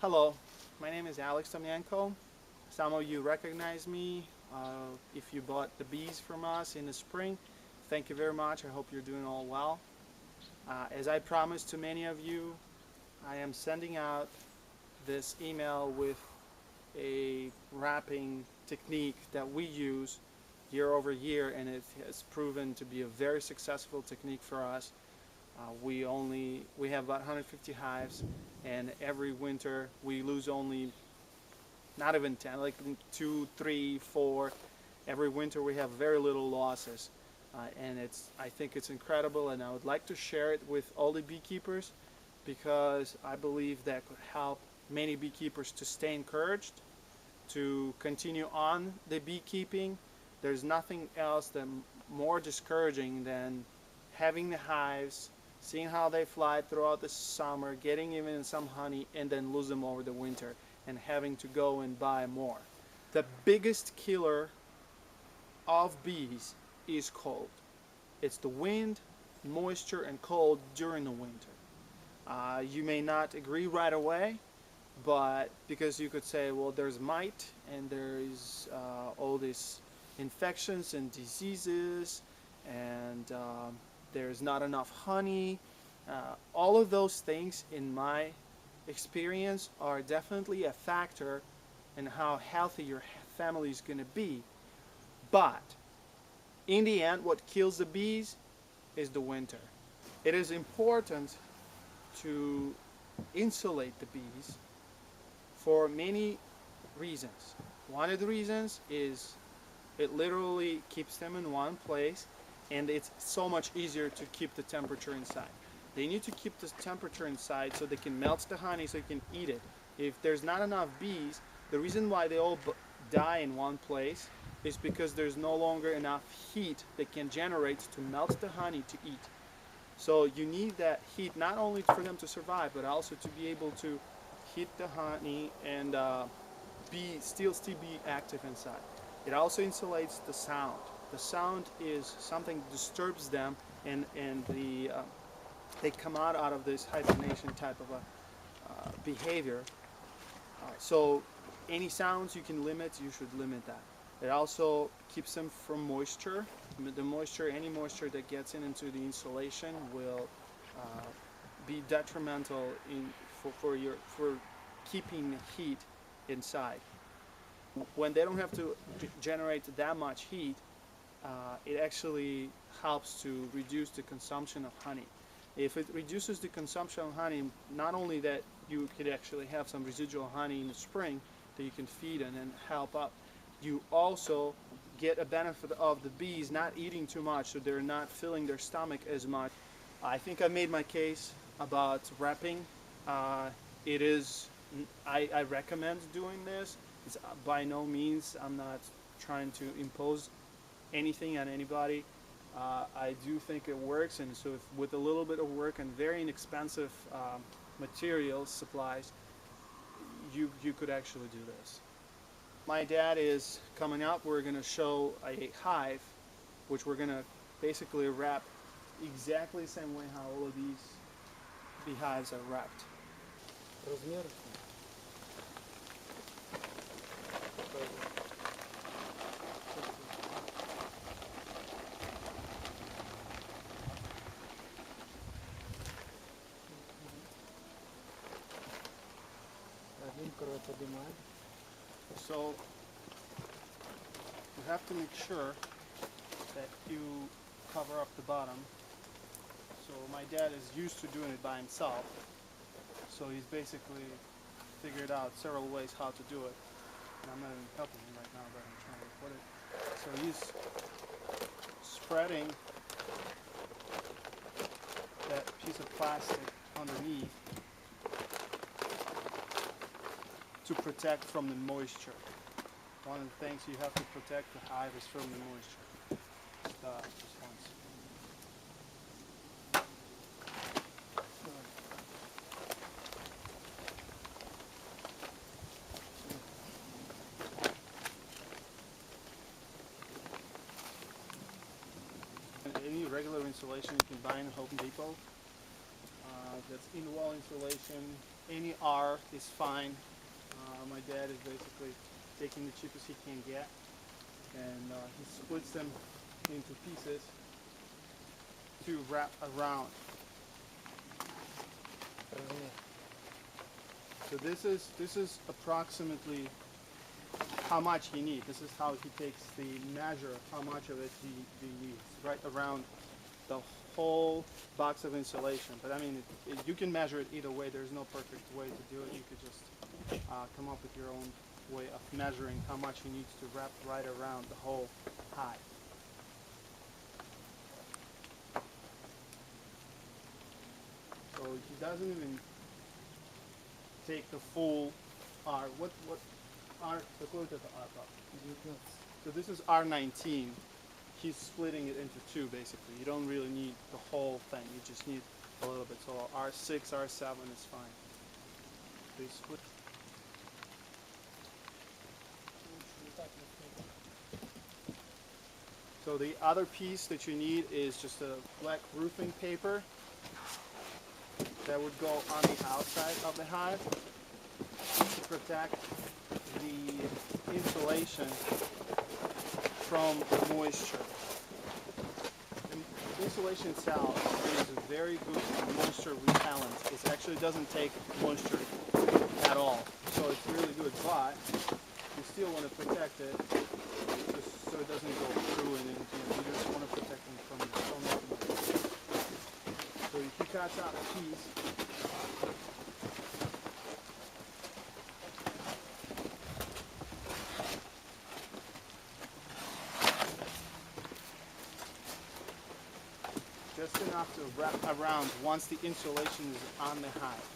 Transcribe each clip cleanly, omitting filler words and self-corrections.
Hello, my name is Alex Tomyanko. Some of you recognize me if you bought the bees from us in the spring. Thank you very much. I hope you're doing all well. As I promised to many of you, I am sending out this email with a wrapping technique that we use year over year, and it has proven to be a very successful technique for us. We have about 150 hives, and every winter we lose only not even 10, like 2, 3, 4. Every winter we have very little losses, and I think it's incredible, and I would like to share it with all the beekeepers because I believe that could help many beekeepers to stay encouraged, to continue on the beekeeping. There's nothing else that more discouraging than having the hives, seeing how they fly throughout the summer, getting even some honey, and then lose them over the winter and having to go and buy more. The biggest killer of bees is cold. It's the wind, moisture, and cold during the winter. You may not agree right away, but because you could say, well, there's mite and there's all these infections and diseases, and there's not enough honey. All of those things, in my experience, are definitely a factor in how healthy your family is going to be. But in the end, what kills the bees is the winter. It is important to insulate the bees for many reasons. One of the reasons is it literally keeps them in one place, and it's so much easier to keep the temperature inside. They need to keep the temperature inside so they can melt the honey so you can eat it. If there's not enough bees, the reason why they all die in one place is because there's no longer enough heat they can generate to melt the honey to eat. So you need that heat not only for them to survive, but also to be able to heat the honey and still be active inside. It also insulates the sound. The sound is something that disturbs them, and they come out of this hibernation type of a behavior. So any sounds you can limit, you should limit that. It also keeps them from moisture. The moisture, any moisture that gets into the insulation will be detrimental for keeping heat inside. When they don't have to generate that much heat, it actually helps to reduce the consumption of honey. If it reduces the consumption of honey, not only that you could actually have some residual honey in the spring that you can feed and then help up, you also get a benefit of the bees not eating too much, so they're not filling their stomach as much. I think I made my case about wrapping. It is, I recommend doing this. It's by no means, I'm not trying to impose anything on anybody. I do think it works, and so with a little bit of work and very inexpensive materials, supplies, you could actually do this. My dad is coming up. We're going to show a hive, which we're going to basically wrap exactly the same way how all of these beehives are wrapped. Розмір він коротше підіймає. So you have to make sure that you cover up the bottom. So my dad is used to doing it by himself. So he's basically figured out several ways how to do it. And I'm not even helping him right now, but I'm trying to put it. So he's spreading that piece of plastic underneath to protect from the moisture. One of the things you have to protect the hive is from the moisture. Just once. Any regular insulation you can buy in Home Depot. that's in-wall insulation. Any R is fine. My dad is basically taking the cheapest he can get, and he splits them into pieces to wrap around. Розмір. So this is approximately how much he needs. This is how he takes the measure of how much of it he needs, right around the whole box of insulation. But I mean, you can measure it either way. There's no perfect way to do it. You could just come up with your own way of measuring how much he needs to wrap right around the whole hive. So he doesn't even take the full R. What R? Какой это R? 19. So this is R19. He's splitting it into two basically. You don't really need the whole thing. You just need a little bit. So R6, R7 is fine. They split. So the other piece that you need is just a black roofing paper that would go on the outside of the hive to protect the insulation from moisture. The insulation itself is a very good moisture repellent. It actually doesn't take moisture at all, so it's really good, but you still want to protect it just so it doesn't go through, and you just want to protect them from moisture. So he cuts out a piece. Just enough to wrap around once the insulation is on the hive.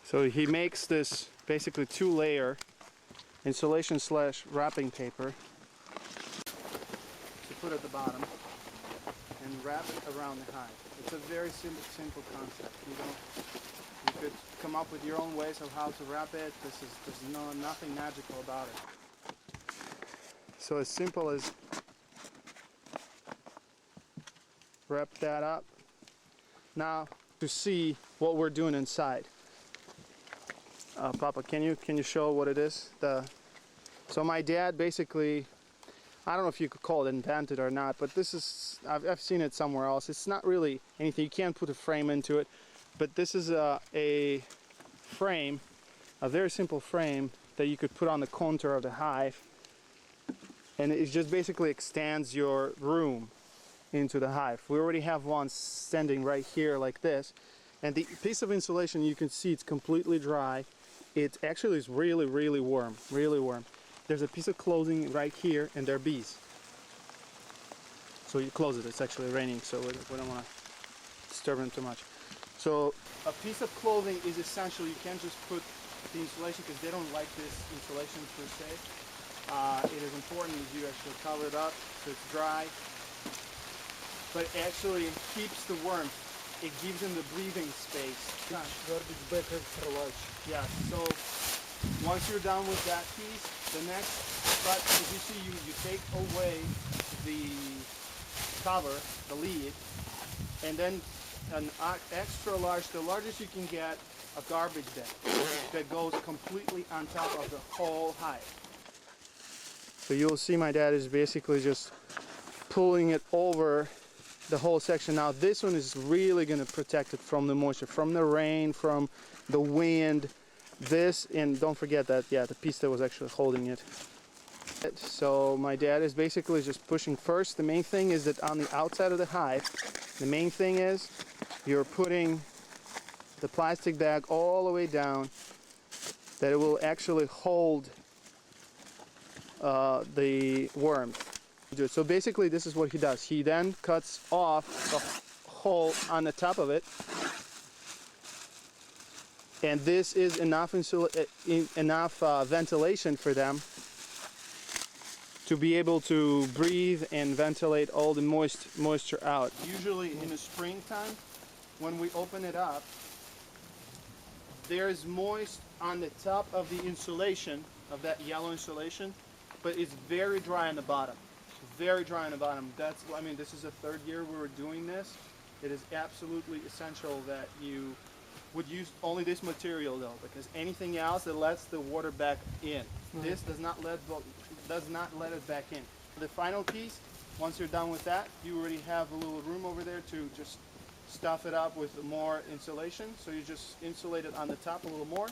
So he makes this basically two-layer insulation slash wrapping paper to put at the bottom and wrap it around the hive. It's a very simple concept. You could come up with your own ways of how to wrap it. There's nothing magical about it. So as simple as wrap that up. Now to see what we're doing inside. Papa, can you show what it is? So my dad basically, I don't know if you could call it invented or not, but this is, I've seen it somewhere else. It's not really anything, you can't put a frame into it, but this is a frame, a very simple frame that you could put on the counter of the hive, and it just basically extends your room into the hive. We already have one standing right here like this, and the piece of insulation, you can see it's completely dry. It actually is really, really warm, really warm. There's a piece of clothing right here, and there are bees. So you close it, it's actually raining, so we don't want to disturb them too much. So a piece of clothing is essential. You can't just put the insulation because they don't like this insulation per se. It is important that you actually cover it up so it's dry. But it actually keeps the warmth. It gives them the breathing space. Garbage bag extra large. Yeah, so once you're done with that piece, the next, but as you see, you take away the cover, the lid, and then an extra large, the largest you can get, a garbage bag that goes completely on top of the whole hive. So you'll see my dad is basically just pulling it over the whole section. Now this one is really going to protect it from the moisture, from the rain, from the wind. This, and don't forget that, yeah, the piece that was actually holding it. So my dad is basically just pushing first. The main thing is that on the outside of the hive, the main thing is you're putting the plastic bag all the way down, that it will actually hold the warmth. So basically this is what he does. He then cuts off the hole on the top of it, and this is enough ventilation for them to be able to breathe and ventilate all the moisture out. Usually in the springtime, when we open it up, there's moist on the top of the insulation, of that yellow insulation, but it's very dry on the bottom. Very dry on the bottom. That's, I mean, this is the third year we were doing this. It is absolutely essential that you would use only this material though, because anything else that lets the water back in. This does not let it back in. The final piece, once you're done with that, you already have a little room over there to just stuff it up with more insulation. So you just insulate it on the top a little more.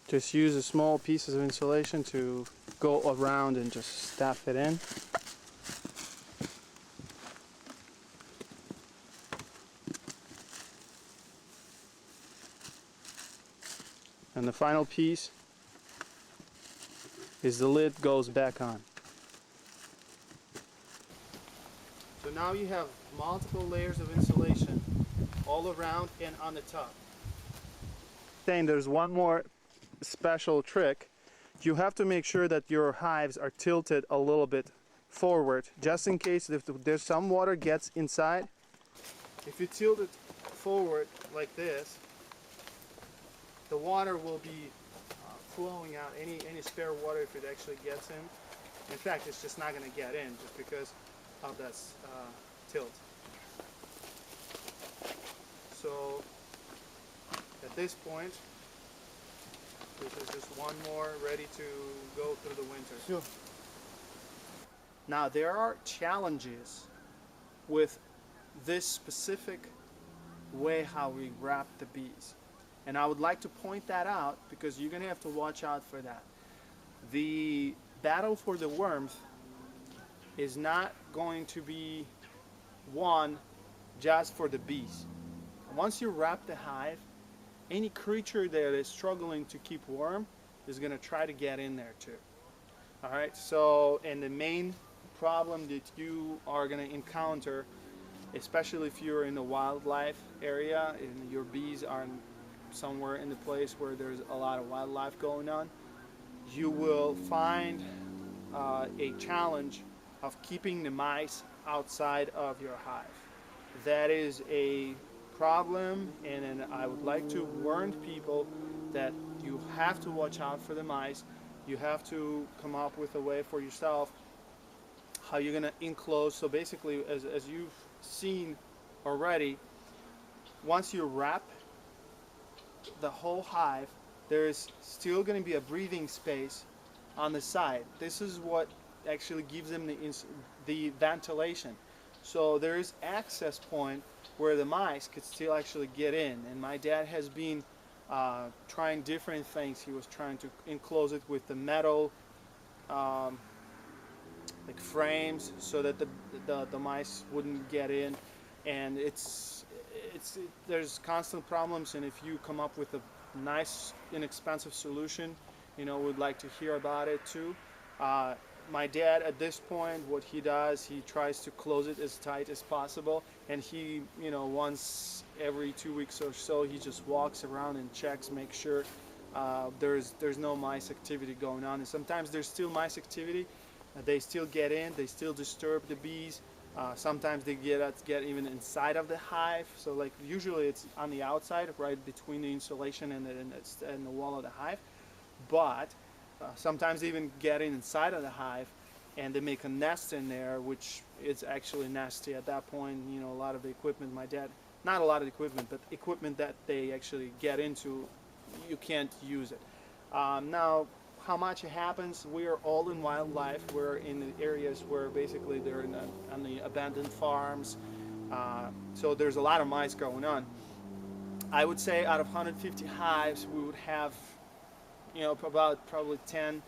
Just use the small pieces of insulation to go around and just stuff it in. And the final piece is the lid goes back on. So now you have multiple layers of insulation all around and on the top. Then there's one more special trick. You have to make sure that your hives are tilted a little bit forward, just in case if there's some water gets inside. If you tilt it forward like this, the water will be flowing out, any spare water if it actually gets in. In fact, it's just not going to get in just because of that tilt. So at this point, this is just one more ready to go through the winter. Sure. Now there are challenges with this specific way how we wrap the bees. And I would like to point that out because you're going to have to watch out for that. The battle for the warmth is not going to be won just for the bees. Once you wrap the hive, any creature that is struggling to keep warm is going to try to get in there too. All right, so, and the main problem that you are going to encounter, especially if you're in the wildlife area and your bees are somewhere in the place where there's a lot of wildlife going on, you will find a challenge of keeping the mice outside of your hive. That is a problem, and I would like to warn people that you have to watch out for the mice. You have to come up with a way for yourself how you're going to enclose. So basically, as you've seen already, once you wrap the whole hive, there is still going to be a breathing space on the side. This is what actually gives them the ventilation. So there is access point where the mice could still actually get in. And my dad has been trying different things. He was trying to enclose it with the metal like frames so that the mice wouldn't get in. And there's constant problems, and if you come up with a nice inexpensive solution, you know, we'd like to hear about it too. My dad, at this point, what he does, he tries to close it as tight as possible, and he, you know, once every 2 weeks or so, he just walks around and checks, make sure there's no mice activity going on. And sometimes there's still mice activity. They still get in, they still disturb the bees. Sometimes they get even inside of the hive. So like usually it's on the outside, right between the insulation and the wall of the hive. But sometimes they even get inside of the hive, and they make a nest in there, which is actually nasty at that point. You know, a lot of the equipment, my dad, not a lot of equipment, but equipment that they actually get into, you can't use it. Now, how much it happens, we are all in wildlife. We're in the areas where basically they're on the abandoned farms. So there's a lot of mice going on. I would say out of 150 hives, we would have, you know, about probably 10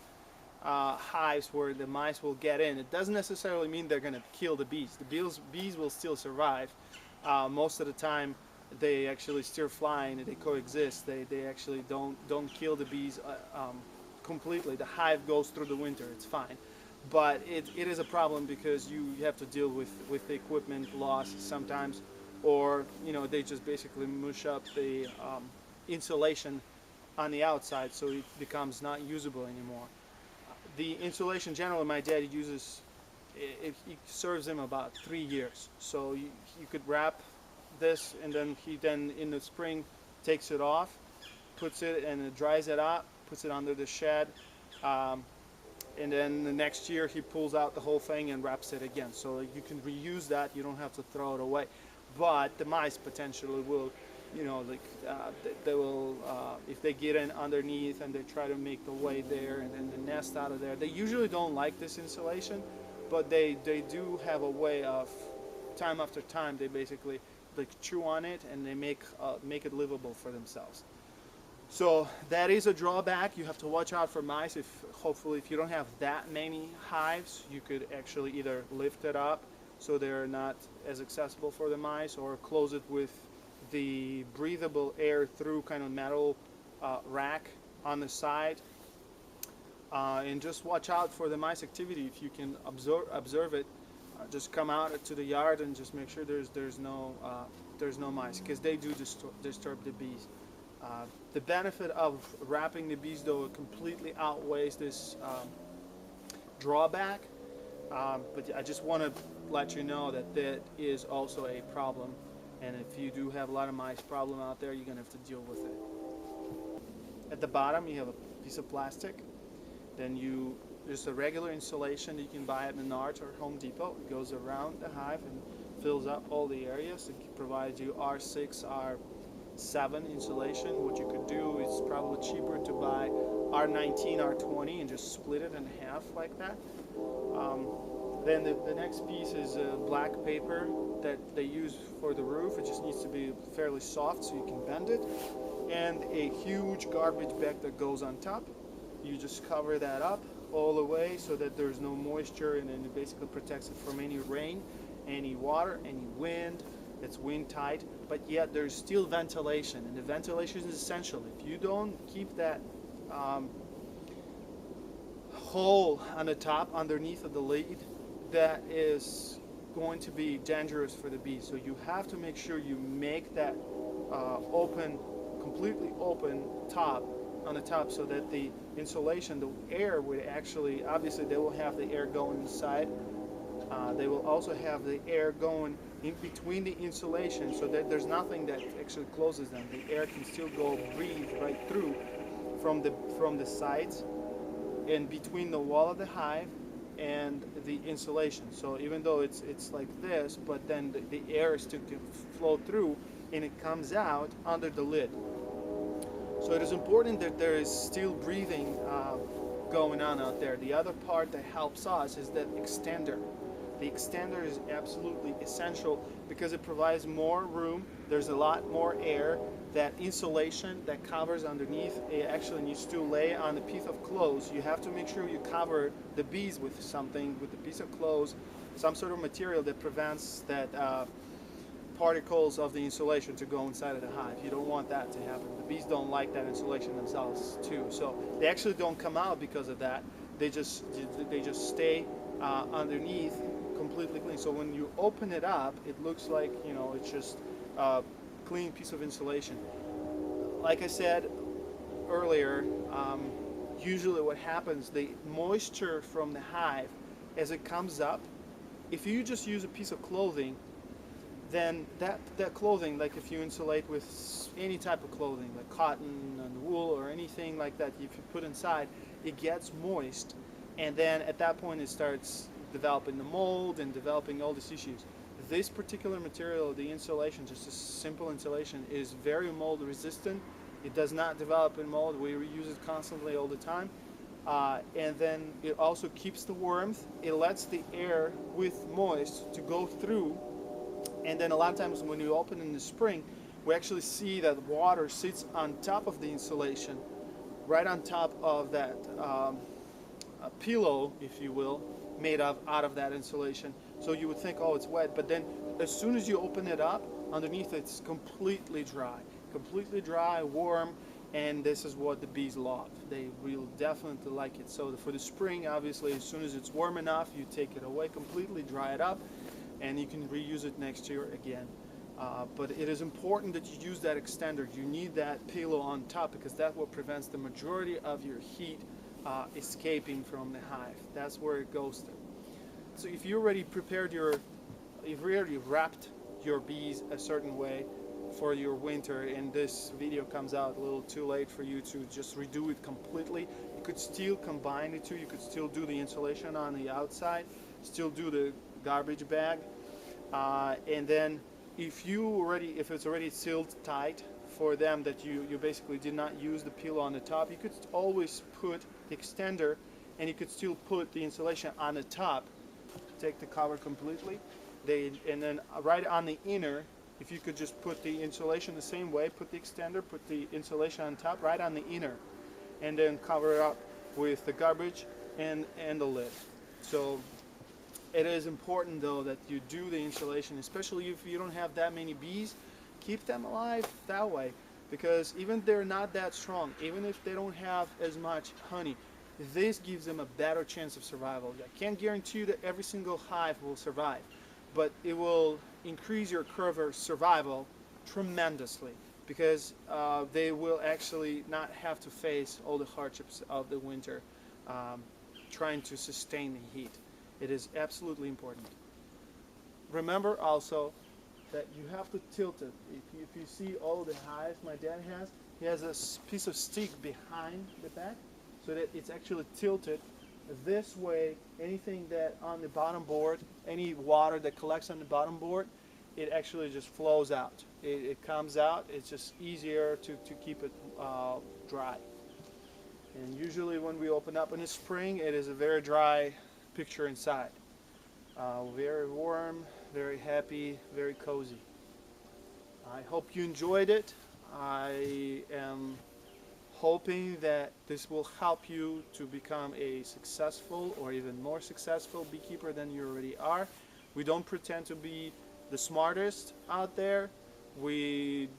hives where the mice will get in. It doesn't necessarily mean they're going to kill the bees. The bees will still survive. Most of the time, they actually still fly and they coexist. They actually don't kill the bees completely. The hive goes through the winter, it's fine. But it is a problem because you have to deal with the equipment loss sometimes, or they just basically mush up the insulation on the outside, so it becomes not usable anymore. The insulation generally my dad uses, it serves him about 3 years. So you could wrap this, and then he then in the spring takes it off, puts it and dries it up, puts it under the shed, and then the next year he pulls out the whole thing and wraps it again. So you can reuse that. You don't have to throw it away. But the mice potentially will, they will, if they get in underneath and they try to make the way there and then the nest out of there. They usually don't like this insulation, but they do have a way of, time after time, they basically chew on it and they make it livable for themselves. So that is a drawback. You have to watch out for mice. Hopefully if you don't have that many hives, you could actually either lift it up so they're not as accessible for the mice, or close it with the breathable air through kind of metal rack on the side. And just watch out for the mice activity. If you can observe it, just come out to the yard and just make sure there's no mice, because they do disturb the bees. The benefit of wrapping the bees, though, completely outweighs this drawback. But I just want to let you know that that is also a problem, and if you do have a lot of mice problem out there, you're gonna have to deal with it. At the bottom you have a piece of plastic, then there's a regular insulation you can buy at Menards or Home Depot. It goes around the hive and fills up all the areas. It provides you R6, R7 insulation. What you could do is probably cheaper to buy R19, R20 and just split it in half like that. Then the next piece is black paper that they use for the roof. It just needs to be fairly soft so you can bend it. And a huge garbage bag that goes on top. You just cover that up all the way so that there's no moisture, and then it basically protects it from any rain, any water, any wind. It's wind tight, but yet there's still ventilation, and the ventilation is essential. If you don't keep that hole on the top underneath of the lid, that is going to be dangerous for the bees. So you have to make sure you make that completely open top on the top, so that the insulation, the air would actually, obviously they will have the air going inside. They will also have the air going in between the insulation, so that there's nothing that actually closes them. The air can still go breathe right through from the sides and between the wall of the hive and the insulation. So even though it's like this, but then the air still can flow through and it comes out under the lid. So it is important that there is still breathing going on out there. The other part that helps us is that extender. The extender is absolutely essential because it provides more room. There's a lot more air. That insulation that covers underneath, it actually needs to lay on a piece of clothes. You have to make sure you cover the bees with something, with a piece of clothes, some sort of material that prevents that particles of the insulation to go inside of the hive. You don't want that to happen. The bees don't like that insulation themselves too. So they actually don't come out because of that. They just stay underneath completely clean. So when you open it up, it looks like, it's just a clean piece of insulation. Like I said earlier, usually what happens, the moisture from the hive as it comes up, if you just use a piece of clothing, then that clothing, like if you insulate with any type of clothing, like cotton and wool or anything like that, if you put inside, it gets moist, and then at that point it starts developing the mold and developing all these issues. This particular material, the insulation, just a simple insulation, is very mold resistant. It does not develop in mold. We reuse it constantly all the time. And then it also keeps the warmth. It lets the air with moist to go through. And then a lot of times when you open in the spring, we actually see that water sits on top of the insulation, right on top of that pillow, if you will, made out of that insulation. So you would think, oh, it's wet, but then as soon as you open it up, underneath it's completely dry, warm, and this is what the bees love. They will definitely like it. So for the spring, obviously, as soon as it's warm enough, you take it away completely, dry it up, and you can reuse it next year again. But it is important that you use that extender. You need that pillow on top because that's what prevents the majority of your heat escaping from the hive. That's where it goes to. So if you already prepared you've already wrapped your bees a certain way for your winter, and this video comes out a little too late for you to just redo it completely, you could still combine the two. You could still do the insulation on the outside, still do the garbage bag, and then if it's already sealed tight for them that you basically did not use the pillow on the top, you could always put the extender and you could still put the insulation on the top, take the cover completely, and then right on the inner, if you could just put the insulation the same way, put the extender, put the insulation on top, right on the inner, and then cover it up with the garbage and the lid. So it is important though that you do the insulation, especially if you don't have that many bees. Keep them alive that way, because even if they're not that strong, even if they don't have as much honey, this gives them a better chance of survival. I can't guarantee you that every single hive will survive, but it will increase your curve of survival tremendously, because they will actually not have to face all the hardships of the winter trying to sustain the heat. It is absolutely important. Remember also that you have to tilt it. If you see all the hives my dad has, he has a piece of stick behind the back so that it's actually tilted. This way, anything that on the bottom board, any water that collects on the bottom board, it actually just flows out. It comes out. It's just easier to keep it dry. And usually when we open up in the spring, it is a very dry picture inside. Very warm, very happy, very cozy. I hope you enjoyed it. I am hoping that this will help you to become a successful or even more successful beekeeper than you already are. We don't pretend to be the smartest out there. We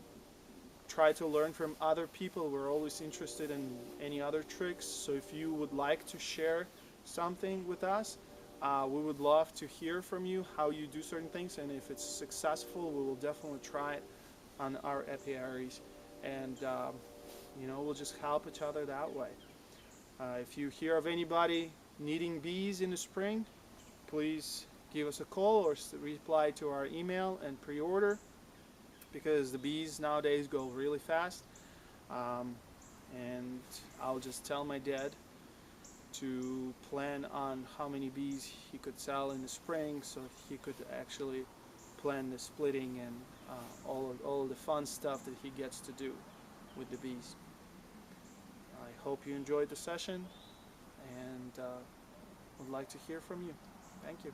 try to learn from other people. We're always interested in any other tricks. So if you would like to share something with us, we would love to hear from you how you do certain things, and if it's successful, we will definitely try it on our apiaries, and we'll just help each other that way. If you hear of anybody needing bees in the spring, please give us a call or reply to our email and pre-order, because the bees nowadays go really fast. And I'll just tell my dad to plan on how many bees he could sell in the spring, so he could actually plan the splitting and all the fun stuff that he gets to do with the bees. I hope you enjoyed the session, and would like to hear from you. Thank you.